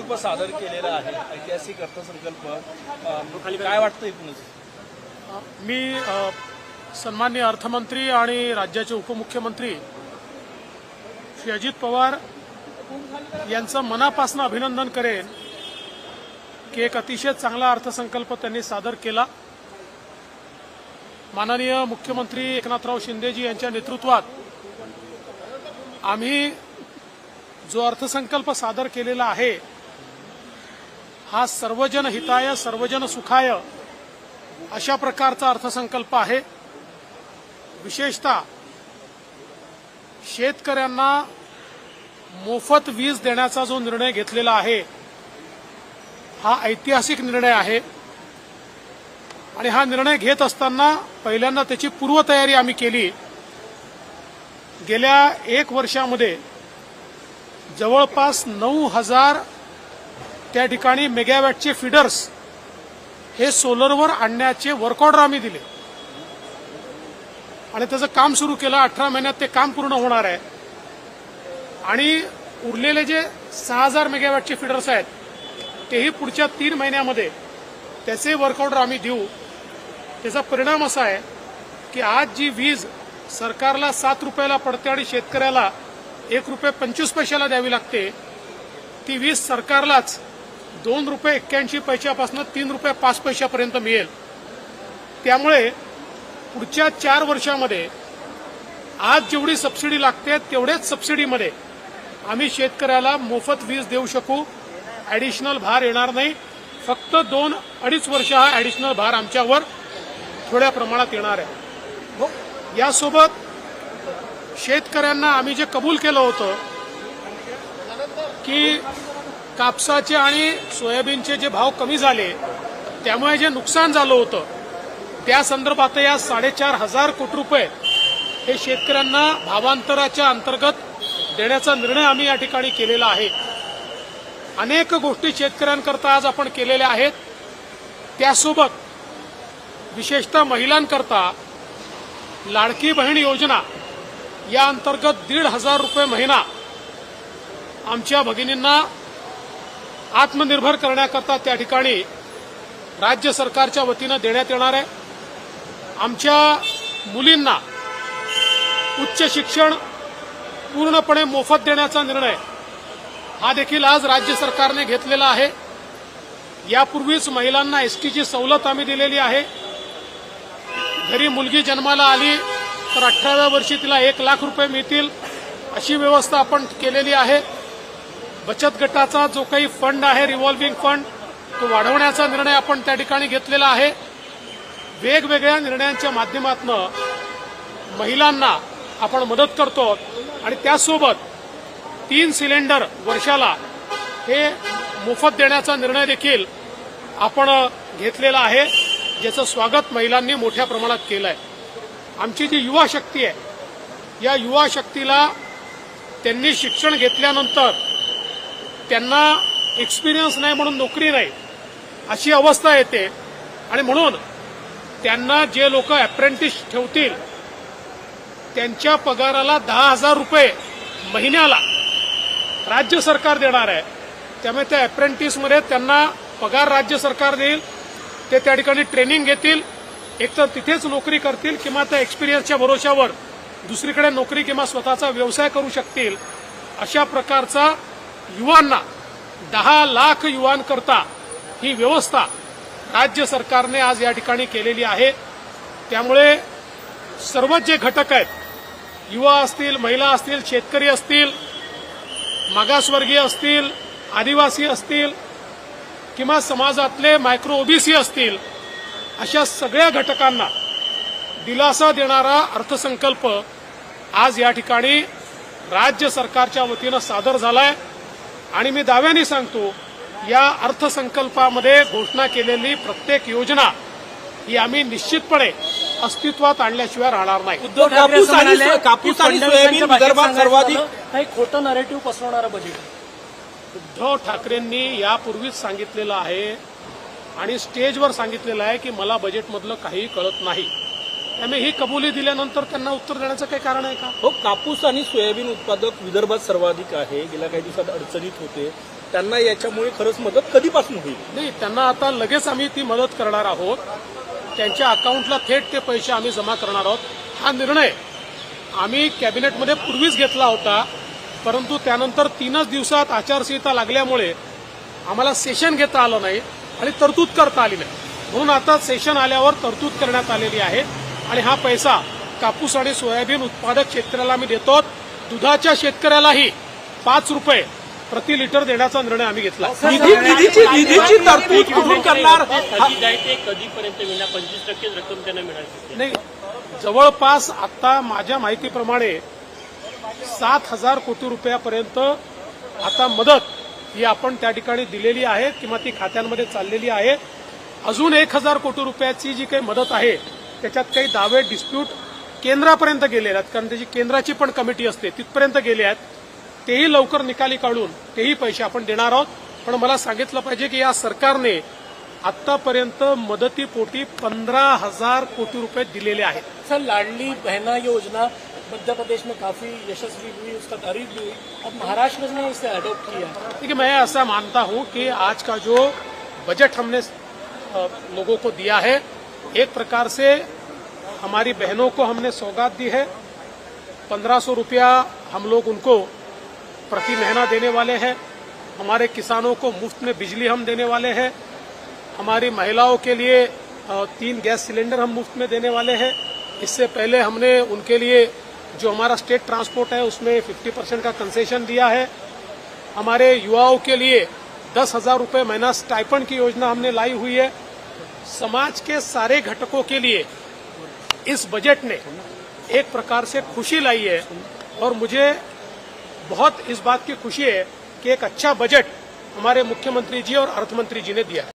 अर्थसंकल्प सादर केलेला आहे, ऐतिहासिक अर्थसंकल्प, काय वाटतं एकूणच? मी सन्माननीय अर्थमंत्री आणि राज्याचे उपमुख्यमंत्री श्री अजित पवार यांचं मनापासून अभिनंदन करेन की एक अतिशय चांगला अर्थसंकल्प त्यांनी सादर केला। माननीय मुख्यमंत्री एकनाथराव शिंदेजी यांच्या नेतृत्वात आम्ही जो अर्थसंकल्प सादर केलेला आहे हा सर्वजन हिताय सर्वजन सुखाय अशा प्रकारचा अर्थसंकल्प आहे। विशेषतः शेतकऱ्यांना मोफत वीज देण्याचा जो निर्णय घेतलेला आहे हा ऐतिहासिक निर्णय आहे आणि हा निर्णय घेत असताना पहिल्यांदा त्याची पूर्वतयारी आम्ही केली। गेल्या 1 वर्षामध्ये जवळपास 9,000 त्या ठिकाणी मेगावॅटचे फीडर्स हे सोलरवर आणण्याचे वर्क ऑर्डर आम्ही दिले आणि त्याचं काम सुरू केलं। 18 महिन्यात ते काम पूर्ण होणार आहे आणि उरलेले जे 6,000 मेगावॅटचे फीडर्स आहेत तेही पुढच्या 3 महिन्यामध्ये त्याचे वर्क ऑर्डर आम्ही देऊ। त्याचा परिणाम असा आहे की आज जी वीज सरकारला 7 रुपयाला पडते आणि शेतकऱ्याला 1 रुपये 25 पैशाला द्यावी लागते, ती वीज सरकारलाच 2 रुपये 81 पैशापासून 3 रुपये 5 पैशापर्यंत मिळेल। त्यामुळे पुढच्या 4 वर्षामध्ये आज जेवढी सबसिडी लागते तेवढेच सबसिडीमध्ये आम्ही शेतकऱ्याला मोफत वीज देऊ शकू। ॲडिशनल भार येणार नाही। फक्त 2-2.5 वर्ष हा ॲडिशनल भार आमच्यावर थोड्या प्रमाणात येणार आहे। यासोबत शेतकऱ्यांना आम्ही जे कबूल केलं होतं की कापसाचे आणि सोयाबीनचे जे भाव कमी झाले त्यामुळे जे नुकसान झालं होतं त्या संदर्भात या 4,500 कोटी रुपये हे शेतकऱ्यांना भावांतराच्या अंतर्गत देण्याचा निर्णय आम्ही या ठिकाणी केलेला आहे। अनेक गोष्टी शेतकऱ्यांकरता आज आपण केलेल्या आहेत। त्यासोबत विशेषतः महिलांकरता लाडकी बहीण योजना या अंतर्गत 1,500 रुपये महिना आमच्या भगिनींना आत्मनिर्भर करण्याकरता त्या ठिकाणी राज्य सरकारच्या वतीनं देण्यात येणार आहे। आमच्या मुलींना उच्च शिक्षण पूर्णपणे मोफत देण्याचा निर्णय हा देखील आज राज्य सरकारने घेतलेला आहे। यापूर्वीच महिलांना एसटीची सवलत आम्ही दिलेली आहे। घरी मुलगी जन्माला आली तर 18व्या वर्षी तिला 1 लाख रुपये मिळतील अशी व्यवस्था आपण केलेली आहे। बचत गटाचा जो काही फंड आहे रिव्हॉल्व्हिंग फंड तो वाढवण्याचा निर्णय आपण त्या ठिकाणी घेतलेला आहे। वेगवेगळ्या निर्णयांच्या माध्यमातून महिलांना आपण मदत करतो आणि त्यासोबत 3 सिलेंडर वर्षाला हे मोफत देण्याचा निर्णय देखील आपण घेतलेला आहे, ज्याचं स्वागत महिलांनी मोठ्या प्रमाणात केलं आहे। आमची जी युवा शक्ती आहे या युवा शक्तीला त्यांनी शिक्षण घेतल्यानंतर त्यांना एक्सपिरियन्स नाही म्हणून नोकरी नाही अशी अवस्था येते आणि म्हणून त्यांना जे लोक अप्रेंटिस ठेवतील त्यांच्या पगाराला 10,000 रुपये महिन्याला राज्य सरकार देणार आहे। त्यामुळे त्या अप्रेंटिसमध्ये त्यांना पगार राज्य सरकार देईल, ते त्या ठिकाणी ट्रेनिंग घेतील, एकतर तिथेच नोकरी करतील किंवा त्या एक्सपिरियन्सच्या भरोशावर दुसरीकडे नोकरी किंवा स्वतःचा व्यवसाय करू शकतील। अशा प्रकारचा युवांना 10 लाख युवांकरता ही व्यवस्था राज्य सरकारने आज या ठिकाणी केलेली आहे। त्यामुळे सर्व जे घटक आहेत, युवा असतील, महिला असतील, शेतकरी असतील, मागासवर्गीय असतील, आदिवासी असतील किंवा समाजातले मायक्रो ओबीसी असतील, अशा सगळ्या घटकांना दिलासा देणारा अर्थसंकल्प आज या ठिकाणी राज्य सरकारच्या वतीनं सादर झालाय आणि मी दाव्याने सांगतो या अर्थसंकल्पामध्ये घोषणा केलेली प्रत्येक योजना ही आम्ही निश्चितपणे अस्तित्वात आणल्याशिवाय राहणार नाही। उद्धव कापूस आणि सोयाबीन विदर्भात सर्वाधिक काही खोटं नरेटिव्ह पसरवणारं बजेट उद्धव ठाकरेंनी यापूर्वीच सांगितलेलं आहे आणि स्टेजवर सांगितलेलं आहे की मला बजेटमधलं काही कळत नाही। त्यामुळे ही कबुली दिल्यानंतर त्यांना उत्तर देण्याचं काही कारण आहे का? हो, कापूस आणि सोयाबीन उत्पादक विदर्भात सर्वाधिक आहे। गेल्या काही दिवसात अडचणीत होते, त्यांना याच्यामुळे खरंच मदत कधीपासून होईल? नाही, त्यांना आता लगेच आम्ही ती मदत करणार आहोत. त्यांच्या अकाउंटला थेट ते पैसे आम्ही जमा करणार आहोत. हा निर्णय आम्ही कॅबिनेटमध्ये पूर्वीच घेतला होता, परंतु त्यानंतर 3च दिवसात आचारसंहिता लागल्यामुळे आम्हाला सेशन घेता आलं नाही आणि तरतूद करता आली नाही. म्हणून आता सेशन आल्यावर तरतूद करण्यात आलेली आहे आणि हा पैसा कापूस आणि सोयाबीन उत्पादक शेतकऱ्याला आम्ही देतो. दुधाच्या शेतकऱ्यालाही 5 रुपये प्रति लिटर देण्याचा निर्णय आम्ही घेतला. निधीची तरतूद कुठून करणार? कधीपर्यंत मिळणार? 25% रक्कम त्यांना मिळाली नाही, जवळपास आता माझ्या माहितीप्रमाणे 7,000 कोटी रुपयापर्यंत आता मदत ही आपण त्या ठिकाणी दिलेली आहे किंवा ती खात्यांमध्ये चाललेली आहे. अजून 1,000 कोटी रुपयाची जी काही मदत आहे त्याच्यात काही दावे डिस्प्यूट केंद्रापर्यंत गेलेले आहेत, कारण त्याची केंद्राची पण कमिटी असते, तिथपर्यंत गेले आहेत. तेही लवकर निकाली काढून तेही पैसे आपण देणार आहोत. पण मला सांगितलं पाहिजे की या सरकारने आतापर्यंत मदतीपोटी 15,000 कोटी रुपये दिलेले आहेत. सर, लाडली बहना योजना मध्य प्रदेश में काफी यशस्वी हुई, उसका तारीफ भी हुई. अब महाराष्ट्र ने इसे अडॉप्ट किया. देखिए, मैं ऐसा मानता हूं कि आज का जो बजट हमने लोगों को दिया है, एक प्रकार से हमारी बहनों को हमने सौगात दी है. 1500 रुपया हम लोग उनको प्रति महीना देने वाले हैं. हमारे किसानों को मुफ्त में बिजली हम देने वाले हैं. हमारी महिलाओं के लिए 3 गैस सिलेंडर हम मुफ्त में देने वाले हैं. इससे पहले हमने उनके लिए जो हमारा स्टेट ट्रांसपोर्ट है उसमें 50% का कंसेशन दिया है. हमारे युवाओं के लिए 10,000 रुपये महीना स्टाइपेंड की योजना हमने लाई हुई है. समाज के सारे घटकों के लिए इस बजट ने एक प्रकार से खुशी लाई है और मुझे बहुत इस बात की खुशी है कि एक अच्छा बजट हमारे मुख्यमंत्री जी और अर्थमंत्री जी ने दिया है.